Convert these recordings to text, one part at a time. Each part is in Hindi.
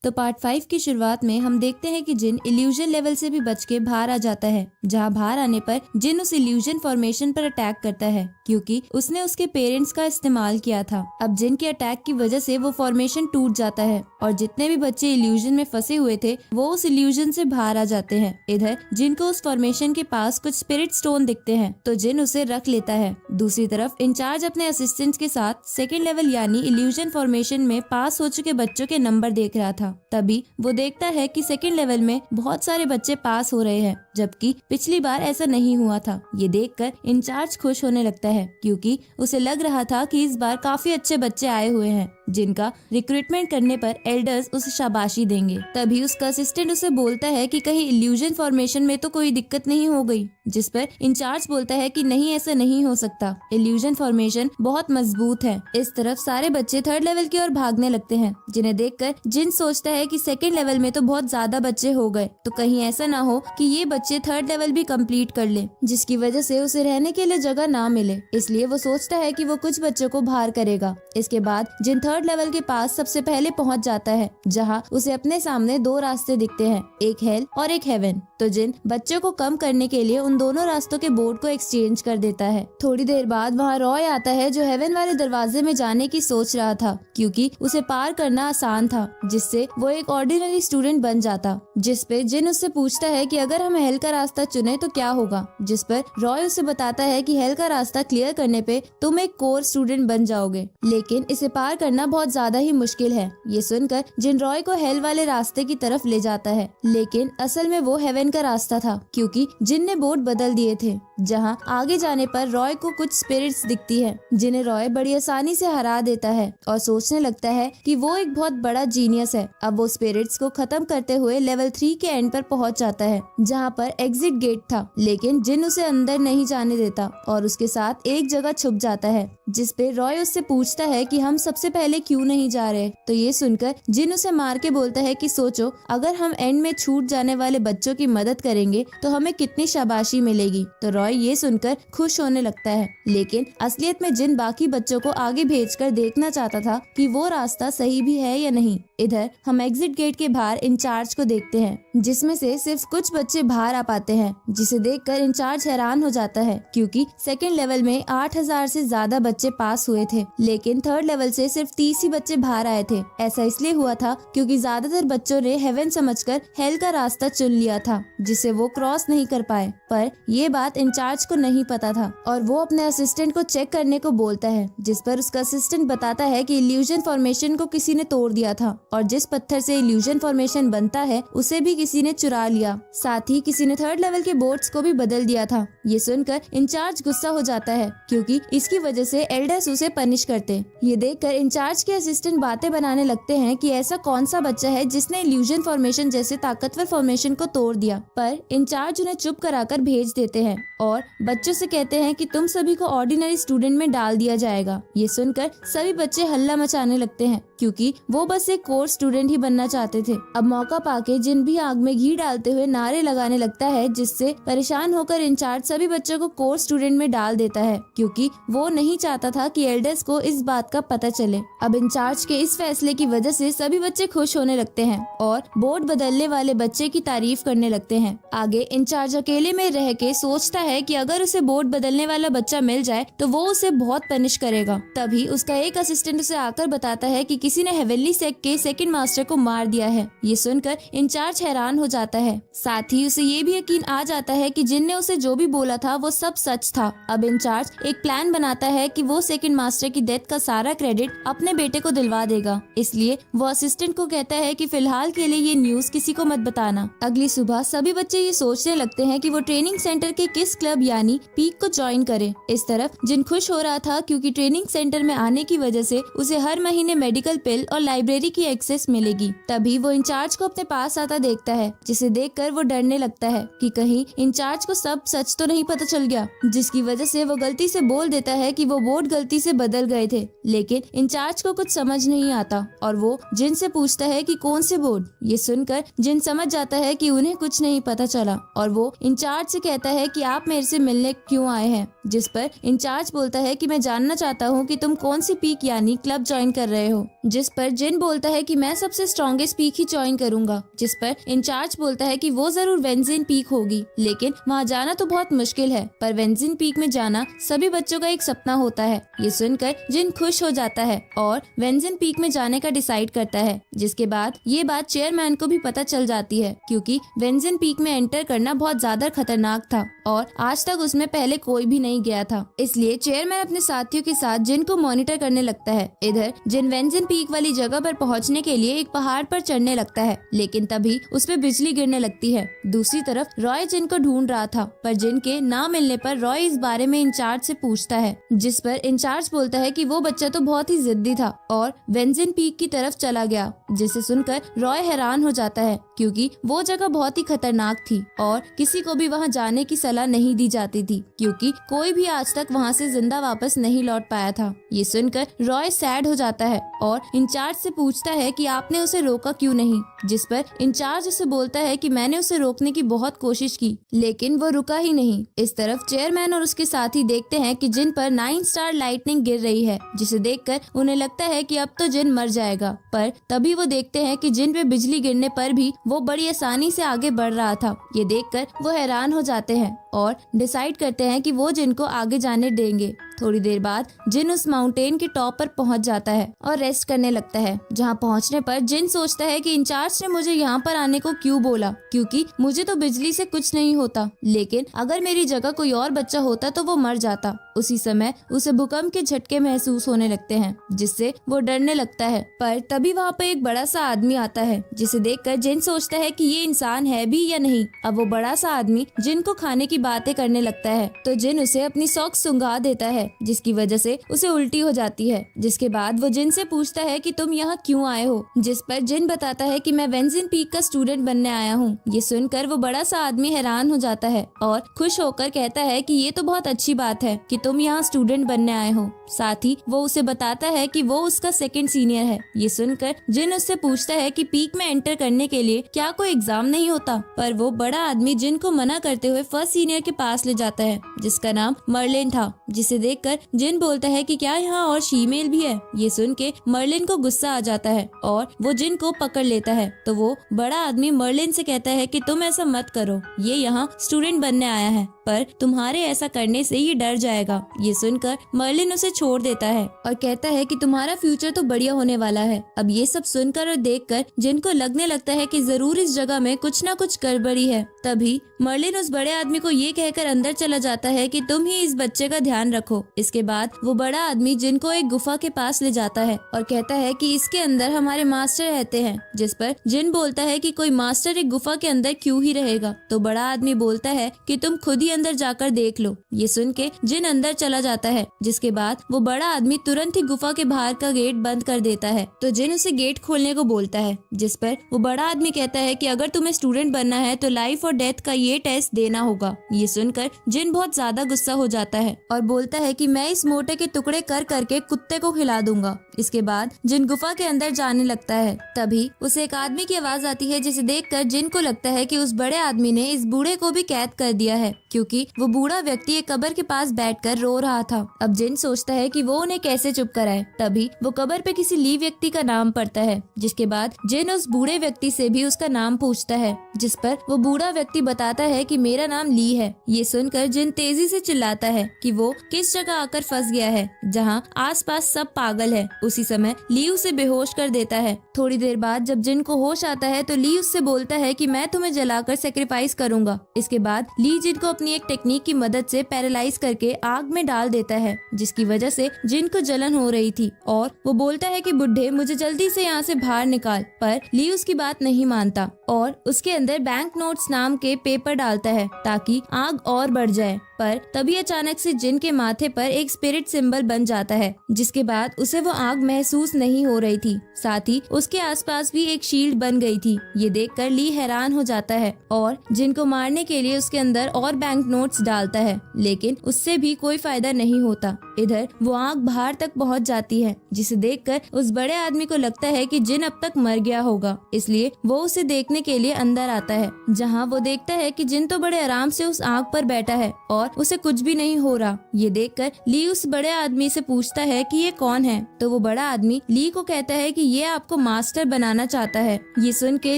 तो पार्ट 5 की शुरुआत में हम देखते हैं कि जिन इल्यूजन लेवल से भी बच के बाहर आ जाता है, जहां बाहर आने पर जिन उस इल्यूजन फॉर्मेशन पर अटैक करता है क्योंकि उसने उसके पेरेंट्स का इस्तेमाल किया था। अब जिन के अटैक की वजह से वो फॉर्मेशन टूट जाता है और जितने भी बच्चे इल्यूजन में फंसे हुए थे वो उस इल्यूजन से बाहर आ जाते हैं। इधर जिन को उस फॉर्मेशन के पास कुछ स्पिरिट स्टोन दिखते हैं तो जिन उसे रख लेता है। दूसरी तरफ इंचार्ज अपने असिस्टेंट के साथ सेकेंड लेवल यानी इल्यूजन फॉर्मेशन में पास हो चुके बच्चों के नंबर देख रहा था। तभी वो देखता है कि सेकेंड लेवल में बहुत सारे बच्चे पास हो रहे हैं, जबकि पिछली बार ऐसा नहीं हुआ था। ये देखकर इंचार्ज खुश होने लगता है क्योंकि उसे लग रहा था कि इस बार काफी अच्छे बच्चे आए हुए हैं जिनका रिक्रूटमेंट करने पर एल्डर्स उसे शाबाशी देंगे। तभी उसका असिस्टेंट उसे बोलता है कि कहीं इल्यूजन फॉर्मेशन में तो कोई दिक्कत नहीं हो गई, जिस पर इंचार्ज बोलता है कि नहीं, ऐसा नहीं हो सकता, इल्यूजन फॉर्मेशन बहुत मजबूत है। इस तरफ सारे बच्चे थर्ड लेवल की ओर भागने लगते हैं, जिन्हें देखकर जिन सोचता है कि सेकेंड लेवल में तो बहुत ज्यादा बच्चे हो गए, तो कहीं ऐसा ना हो कि ये बच्चे थर्ड लेवल भी कंप्लीट कर ले, जिसकी वजह से उसे रहने के लिए जगह ना मिले। इसलिए वो सोचता है कि वो कुछ बच्चों को बाहर करेगा। इसके बाद जिन थर्ड लेवल के पास सबसे पहले पहुंच जाता है, जहां उसे अपने सामने दो रास्ते दिखते हैं, एक हेल और एक हेवन। तो जिन बच्चों को कम करने के लिए उन दोनों रास्तों के बोर्ड को एक्सचेंज कर देता है। थोड़ी देर बाद वहाँ रॉय आता है जो हेवन वाले दरवाजे में जाने की सोच रहा था क्योंकि उसे पार करना आसान था, जिससे वो एक ऑर्डिनरी स्टूडेंट बन जाता। जिस पे जिन उससे पूछता है कि अगर हम हेल का रास्ता चुने तो क्या होगा, जिस पर रॉय उसे बताता है कि हेल का रास्ता क्लियर करने पे तुम एक कोर स्टूडेंट बन जाओगे, लेकिन इसे पार करना बहुत ज्यादा ही मुश्किल है। ये सुनकर जिन रॉय को हेल वाले रास्ते की तरफ ले जाता है, लेकिन असल में वो हेवन का रास्ता था क्योंकि जिन ने बोर्ड बदल दिए थे। जहां आगे जाने पर रॉय को कुछ स्पिरिट्स दिखती है जिन्हें रॉय बड़ी आसानी से हरा देता है और सोचने लगता है कि वो एक बहुत बड़ा जीनियस है। अब वो स्पिरिट्स को खत्म करते हुए लेवल 3 के एंड पर पहुंच जाता है, जहां पर एग्जिट गेट था, लेकिन जिन उसे अंदर नहीं जाने देता और उसके साथ एक जगह छुप जाता है, जिस पे रॉय उससे पूछता है कि हम सबसे पहले क्यों नहीं जा रहे। तो ये सुनकर जिन उसे मार के बोलता है कि सोचो, अगर हम एंड में छूट जाने वाले बच्चों की मदद करेंगे तो हमें कितनी शाबाशी मिलेगी। तो रॉय ये सुनकर खुश होने लगता है, लेकिन असलियत में जिन बाकी बच्चों को आगे भेजकर देखना चाहता था कि वो रास्ता सही भी है या नहीं। इधर हम एग्जिट गेट के बाहर इंचार्ज को देखते हैं, जिसमें से सिर्फ कुछ बच्चे बाहर आ पाते हैं, जिसे देखकर इंचार्ज हैरान हो जाता है क्योंकि सेकेंड लेवल में 8000 से ज्यादा बच्चे पास हुए थे, लेकिन थर्ड लेवल से सिर्फ 30 ही बच्चे बाहर आए थे। ऐसा इसलिए हुआ था क्योंकि ज्यादातर बच्चों ने हेवन समझकर हेल का रास्ता चुन लिया था, जिसे वो क्रॉस नहीं कर पाए। पर ये बात इंचार्ज को नहीं पता था और वो अपने असिस्टेंट को चेक करने को बोलता है, जिस पर उसका असिस्टेंट बताता है कि इल्यूजन फॉर्मेशन को किसी ने तोड़ दिया था और जिस पत्थर से इल्यूजन फॉर्मेशन बनता है उसे भी किसी ने चुरा लिया। साथ ही किसी ने थर्ड लेवल के बोर्ड्स को भी बदल दिया था। ये सुनकर इंचार्ज गुस्सा हो जाता है क्योंकि इसकी वजह से एल्डर्स उसे पनिश करते। ये देखकर इंचार्ज के असिस्टेंट बातें बनाने लगते हैं कि ऐसा कौन सा बच्चा है जिसने इल्यूजन फॉर्मेशन जैसे ताकतवर फॉर्मेशन को तोड़ दिया। पर इंचार्ज उन्हें चुप कराकर भेज देते हैं और बच्चों से कहते हैं कि तुम सभी को ऑर्डिनरी स्टूडेंट में डाल दिया जाएगा। ये सुनकर सभी बच्चे हल्ला मचाने लगते हैं क्योंकि वो बस एक कोर स्टूडेंट ही बनना चाहते थे। अब मौका पाके जिन भी आग में घी डालते हुए नारे लगाने लगता है, जिससे परेशान होकर इंचार्ज सभी बच्चों को कोर स्टूडेंट में डाल देता है क्योंकि वो नहीं चाहता था कि एल्डर्स को इस बात का पता चले। अब इंचार्ज के इस फैसले की वजह से सभी बच्चे खुश होने लगते हैं और बोर्ड बदलने वाले बच्चे की तारीफ करने लगते हैं। आगे इंचार्ज अकेले में रह के सोचता है कि अगर उसे बोर्ड बदलने वाला बच्चा मिल जाए तो वो उसे बहुत पनिश करेगा। तभी उसका एक असिस्टेंट उसे आकर बताता है कि किसी ने हेवनली सेक्ट के सेकंड मास्टर को मार दिया है। ये सुनकर इंचार्ज हैरान हो जाता है। साथ ही उसे ये भी यकीन आ जाता है कि जिन ने उसे जो भी बोला था वो सब सच था। अब इंचार्ज एक प्लान बनाता है कि वो सेकंड मास्टर की डेथ का सारा क्रेडिट अपने बेटे को दिलवा देगा। इसलिए वो असिस्टेंट को कहता है कि फिलहाल के लिए ये न्यूज किसी को मत बताना। अगली सुबह सभी बच्चे ये सोचने लगते हैं कि वो ट्रेनिंग सेंटर के किस क्लब यानी पीक को ज्वाइन करे। इस तरफ जिन खुश हो रहा था क्योंकि ट्रेनिंग सेंटर में आने की वजह से उसे हर महीने मेडिकल पिल और लाइब्रेरी की एक्सेस मिलेगी। तभी वो इंचार्ज को अपने पास आता देखता है, जिसे देखकर वो डरने लगता है कि कहीं इंचार्ज को सब सच तो नहीं पता चल गया, जिसकी वजह से वो गलती से बोल देता है कि वो बोर्ड गलती से बदल गए थे। लेकिन इंचार्ज को कुछ समझ नहीं आता और वो जिन से पूछता है कि कौन से बोर्ड। ये सुनकर जिन समझ जाता है कि उन्हें कुछ नहीं पता चला और वो इंचार्ज से कहता है कि आप मेरे से मिलने क्यों आए हैं। जिस पर इंचार्ज बोलता है कि मैं जानना चाहता हूँ कि तुम कौन सी पीक यानी क्लब ज्वाइन कर रहे हो। जिस पर जिन बोलता है कि मैं सबसे स्ट्रॉन्गेस्ट पीक ही ज्वाइन करूंगा। जिस पर इंचार्ज बोलता है कि वो जरूर वेंजिन पीक होगी, लेकिन वहाँ जाना तो बहुत मुश्किल है, पर वेंजिन पीक में जाना सभी बच्चों का एक सपना होता है। ये सुनकर जिन खुश हो जाता है और वेंजिन पीक में जाने का डिसाइड करता है। जिसके बाद ये बात चेयरमैन को भी पता चल जाती है, क्योंकि वेंजिन पीक में एंटर करना बहुत ज्यादा खतरनाक था और आज तक उसमें पहले कोई भी नहीं गया था। इसलिए चेयरमैन अपने साथियों के साथ जिन को मॉनिटर करने लगता है। इधर जिन वेंजिन पीक वाली जगह पर पहुंचने के लिए एक पहाड़ पर चढ़ने लगता है, लेकिन तभी उस पे बिजली गिरने लगती है। दूसरी तरफ रॉय जिन को ढूंढ रहा था, पर जिन के ना मिलने पर रॉय इस बारे में इंचार्ज से पूछता है। जिस पर इंचार्ज बोलता है कि वो बच्चा तो बहुत ही जिद्दी था और वेंजिन पीक की तरफ चला गया। जिसे सुनकर रॉय हैरान हो जाता है, क्योंकि वो जगह बहुत ही खतरनाक थी और किसी को भी वहां जाने की सलाह नहीं दी जाती थी, क्योंकि कोई भी आज तक वहां से जिंदा वापस नहीं लौट पाया था। ये सुनकर रॉय सैड हो जाता है और इंचार्ज से पूछता है कि आपने उसे रोका क्यों नहीं। जिस पर इंचार्ज उसे बोलता है कि मैंने उसे रोकने की बहुत कोशिश की, लेकिन वो रुका ही नहीं। इस तरफ चेयरमैन और उसके साथी देखते हैं कि जिन पर 9 स्टार लाइटनिंग गिर रही है, जिसे देखकर उन्हें लगता है कि अब तो जिन मर जाएगा। पर तभी वो देखते हैं कि जिन पे बिजली गिरने पर भी वो बड़ी आसानी से आगे बढ़ रहा था। ये देखकर वो हैरान हो जाते हैं और डिसाइड करते हैं कि वो जिन को आगे जाने देंगे। थोड़ी देर बाद जिन उस माउंटेन के टॉप पर पहुंच जाता है और रेस्ट करने लगता है। जहां पहुंचने पर जिन सोचता है कि इंचार्ज ने मुझे यहाँ पर आने को क्यों बोला, क्योंकि मुझे तो बिजली से कुछ नहीं होता, लेकिन अगर मेरी जगह कोई और बच्चा होता तो वो मर जाता। उसी समय उसे भूकंप के झटके महसूस होने लगते हैं, जिससे वो डरने लगता है। पर तभी वहाँ पर एक बड़ा सा आदमी आता है, जिसे देखकर जिन सोचता है कि ये इंसान है भी या नहीं। अब वो बड़ा सा आदमी जिन को खाने की बातें करने लगता है, तो जिन उसे अपनी सॉक्स सुंघा देता है, जिसकी वजह से उसे उल्टी हो जाती है। जिसके बाद वो जिन से पूछता है कि तुम यहाँ क्यों आए हो। जिस पर जिन बताता है कि मैं वेंजिन पीक का स्टूडेंट बनने आया हूँ। ये सुनकर वो बड़ा सा आदमी हैरान हो जाता है और खुश होकर कहता है कि ये तो बहुत अच्छी बात है कि तुम यहाँ स्टूडेंट बनने आए हो। साथ ही वो उसे बताता है कि वो उसका सेकंड सीनियर है। ये सुनकर जिन उससे पूछता है कि पीक में एंटर करने के लिए क्या कोई एग्जाम नहीं होता, पर वो बड़ा आदमी जिन को मना करते हुए फर्स्ट सीनियर के पास ले जाता है, जिसका नाम मर्लिन था। जिसे देखकर जिन बोलता है कि क्या यहाँ और फीमेल भी है। ये सुन के मर्लिन को गुस्सा आ जाता है और वो जिन को पकड़ लेता है। तो वो बड़ा आदमी मर्लिन से कहता है कि तुम ऐसा मत करो, ये यहाँ स्टूडेंट बनने आया है, पर तुम्हारे ऐसा करने से ये डर जाएगा। ये सुनकर मर्लिन उसे छोड़ देता है और कहता है कि तुम्हारा फ्यूचर तो बढ़िया होने वाला है। अब ये सब सुनकर और देखकर जिनको लगने लगता है कि जरूर इस जगह में कुछ न कुछ गड़बड़ी है। तभी मर्लिन उस बड़े आदमी को ये कहकर अंदर चला जाता है कि तुम ही इस बच्चे का ध्यान रखो। इसके बाद वो बड़ा आदमी जिनको एक गुफा के पास ले जाता है और कहता है कि इसके अंदर हमारे मास्टर रहते हैं। जिस पर जिन बोलता है कि कोई मास्टर एक गुफा के अंदर क्यों ही रहेगा। तो बड़ा आदमी बोलता है कि तुम खुद ही अंदर जाकर देख लो। ये सुन के जिन अंदर चला जाता है, जिसके बाद वो बड़ा आदमी तुरंत ही गुफा के बाहर का गेट बंद कर देता है। तो जिन उसे गेट खोलने को बोलता है, जिस पर वो बड़ा आदमी कहता है कि अगर तुम्हें स्टूडेंट बनना है तो लाइफ और डेथ का ये टेस्ट देना होगा। ये सुनकर जिन बहुत ज्यादा गुस्सा हो जाता है और बोलता है कि मैं इस मोटे के टुकड़े कर करके कुत्ते को खिला दूंगा। इसके बाद जिन गुफा के अंदर जाने लगता है। तभी उसे एक आदमी की आवाज आती है, जिसे देखकर जिन को लगता है कि उस बड़े आदमी ने इस बूढ़े को भी कैद कर दिया है, क्योंकि वो बूढ़ा व्यक्ति एक कब्र के पास बैठकर रो रहा था। अब जिन सोचता है कि वो उन्हें कैसे चुप कराए। तभी वो कब्र पे किसी ली व्यक्ति का नाम पढ़ता है, जिसके बाद जिन उस बूढ़े व्यक्ति से भी उसका नाम पूछता है, जिस पर वो बूढ़ा व्यक्ति बताता है कि मेरा नाम ली है। ये सुनकर जिन तेजी से चिल्लाता है कि वो किस जगह आकर फंस गया है जहाँ आसपास सब पागल है। उसी समय ली उसे बेहोश कर देता है। थोड़ी देर बाद जब जिन को होश आता है तो ली उससे बोलता है कि मैं तुम्हें जलाकर सेक्रीफाइस करूंगा। इसके बाद ली जिन को अपनी एक टेक्निक की मदद से पैरालाइज करके आग में डाल देता है, जिसकी वजह से जिन को जलन हो रही थी और वो बोलता है कि बुढ़े मुझे जल्दी से यहाँ से बाहर निकाल। पर ली उसकी बात नहीं मानता और उसके अंदर बैंक नोट्स नाम के पेपर डालता है ताकि आग और बढ़ जाए। पर तभी अचानक से जिन के माथे पर एक स्पिरिट सिंबल बन जाता है, जिसके बाद उसे वो आग महसूस नहीं हो रही थी। साथ ही उसके आसपास भी एक शील्ड बन गई थी। ये देखकर ली हैरान हो जाता है और जिन को मारने के लिए उसके अंदर और बैंक नोट्स डालता है, लेकिन उससे भी कोई फायदा नहीं होता। इधर वो आग बाहर तक पहुंच जाती है, जिसे देखकर उस बड़े आदमी को लगता है कि जिन अब तक मर गया होगा, इसलिए वो उसे देखने के लिए अंदर आता है। जहाँ वो देखता है कि जिन तो बड़े आराम से उस आग पर बैठा है और बाद उसे कुछ भी नहीं हो रहा। ये देखकर ली उस बड़े आदमी से पूछता है कि ये कौन है। तो वो बड़ा आदमी ली को कहता है कि ये आपको मास्टर बनाना चाहता है। ये सुन के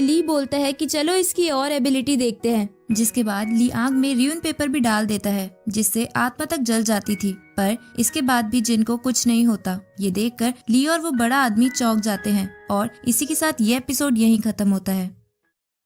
ली बोलता है कि चलो इसकी और एबिलिटी देखते हैं। जिसके बाद ली आग में र्यून पेपर भी डाल देता है, जिससे आत्मा तक जल जाती थी, पर इसके बाद भी जिन को कुछ नहीं होता। ये देखकर ली और वो बड़ा आदमी चौंक जाते हैं और इसी के साथ ये एपिसोड यहीं खत्म होता है।